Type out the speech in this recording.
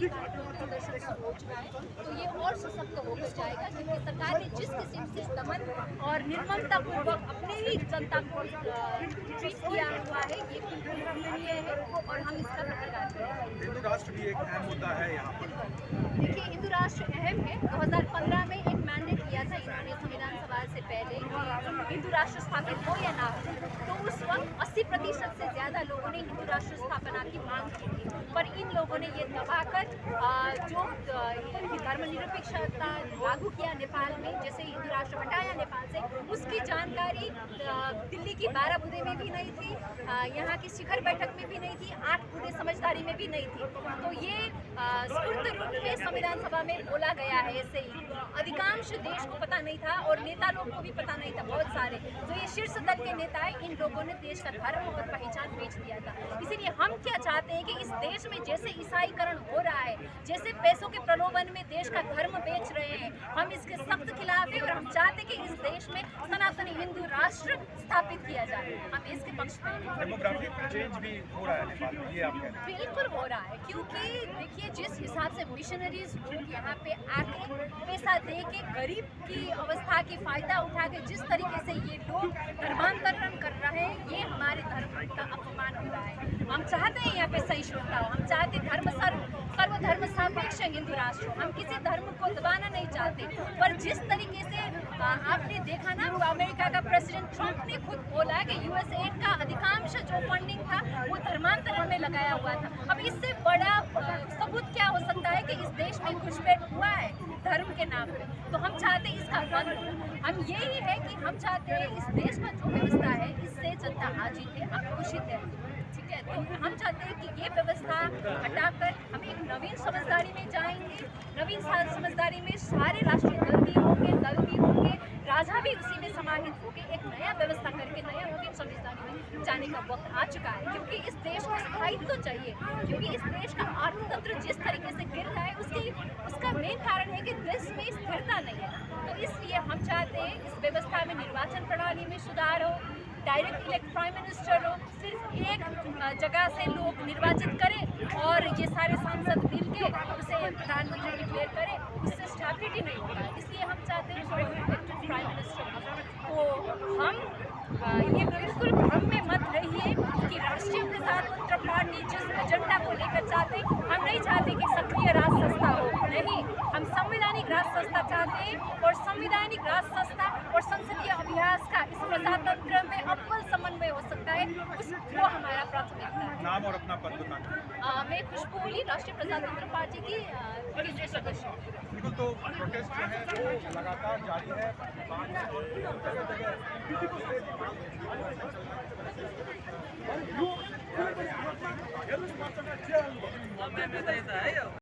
पहली बार प्रदर्शन का हो चुका है, तो ये और सशक्त होकर जाएगा क्योंकि सरकार ने जिस किस्म से दमन और निर्ममता पूर्वक अपने ही जनता को ट्रीट किया हुआ है, ये बिल्कुल खंडनीय है और हम इसका प्रतिकार करेंगे। हिंदू राष्ट्र भी एक अहम मुद्दा है यहाँ पर। देखिए, हिंदू राष्ट्र अहम है। 2015 में एक मैंडेट किया था इन्होंने संविधान सभा से पहले कि हिंदू राष्ट्र स्थापित हो या ना हो, तो उस वक्त 80% से ज़्यादा लोगों ने हिंदू राष्ट्र स्थापना की मांग की थी, पर इन लोगों ने ये दबाकर जो धर्मनिरपेक्षता लागू किया नेपाल में, जैसे हिंदू राष्ट्र हटाया नेपाल से, उसकी जानकारी दिल्ली की 12 बुधे में भी नहीं थी, यहाँ की शिखर बैठक में भी नहीं थी, 8 बुधे समझदारी में भी नहीं थी। तो ये स्फूर्त रूप में संविधान सभा में बोला गया है। ऐसे ही अधिकांश देश को पता नहीं था और नेता लोग को भी पता नहीं था, बहुत सारे जो ये शीर्ष दल के नेता है, इन लोगों ने देश का धर्म और पहचान बेच दिया था। इसीलिए हम क्या चाहते हैं कि इस देश में जैसे ईसाईकरण हो रहा है, जैसे पैसों के प्रलोभन में देश का धर्म बेच रहे हैं, हम इसके सख्त खिलाफ है और हम चाहते हैं कि इस देश में सनातनी हिंदू राष्ट्र स्थापित किया जाए। हम इसके पक्ष में हैं। डेमोग्राफिक चेंज भी हो रहा है नेपाल में, ये आप कह रहे हैं? बिल्कुल हो रहा है, क्योंकि देखिए जिस हिसाब से मिशनरीज लोग यहाँ पे आके पैसा दे के गरीब की अवस्था की फायदा उठा के जिस तरीके से ये लोग धर्मांतरण कर रहे हैं, ये हमारे धर्म का अपमान हो रहा है। हम चाहते हैं यहाँ पे सहिष्णुता हो, हम चाहते सर्वधर्म सापेक्ष हिंदू राष्ट्र हो, हम किसी धर्म को दबाना नहीं चाहते, पर जिस तरीके से आपने देखा ना, अमेरिका का प्रेसिडेंट ट्रंप ने खुद बोला कि यूएसएड का अधिकांश जो फंडिंग था वो धर्मांतरण में लगाया हुआ था। अब इससे बड़ा सबूत क्या हो सकता है कि इस देश में घुसपैठ हुआ है धर्म के नाम पे। तो हम चाहते हैं इसका बंद हो। हम यही है कि हम चाहते हैं इस देश का जो व्यवस्था है, इससे जनता आजीत है, आक्रोशित है, ठीक है। तो हम चाहते हैं कि ये व्यवस्था हटाकर हम एक नवीन समझदारी में जाएंगे। नवीन समझदारी में सारे राष्ट्रीय दल भी होंगे, राजा भी उसी में समाहित होकर एक नया व्यवस्था करके नया नवीन समझदारी में जाने का वक्त आ चुका है, क्योंकि इस देश को स्थायित्व तो चाहिए, क्योंकि इस देश का अर्थतंत्र जिस तरीके से गिर रहा है उसका मेन कारण है कि देश में स्थिरता नहीं है। तो इसलिए हम चाहते हैं इस व्यवस्था में निर्वाचन प्रणाली में सुधार हो, डायरेक्ट इलेक्ट प्राइम मिनिस्टर हो, सिर्फ एक जगह से लोग निर्वाचित करें और ये सारे सांसद मिल के उसे प्रधानमंत्री डिक्लेयर करें, उससे स्टेबिलिटी नहीं होगा। इसलिए हम चाहते हैं इलेक्टेड प्राइम मिनिस्टर को हम ये बिल्कुल भ्रम में मत रहिए कि राष्ट्रीय प्रजातंत्र पार्टी जिस एजेंडा को लेकर चाहते हैं, हम नहीं चाहते कि सक्रिय राज संस्था हो, नहीं, हम संवैधानिक राज संस्था चाहते हैं और संवैधानिक राज संस्था और संसदीय अभ्यास का इस प्रजातंत्र में अव्वल समन्वय हो सकता है, वो हमारा प्राथमिकता है। नाम और अपना पद बताना। मैं खुशबू ओली, राष्ट्रीय प्रजातंत्र पार्टी की केंद्रीय सदस्य हूँ। बिल्कुल, तो प्रोटेस्ट जो है वो लगातार जारी है। जगह जगह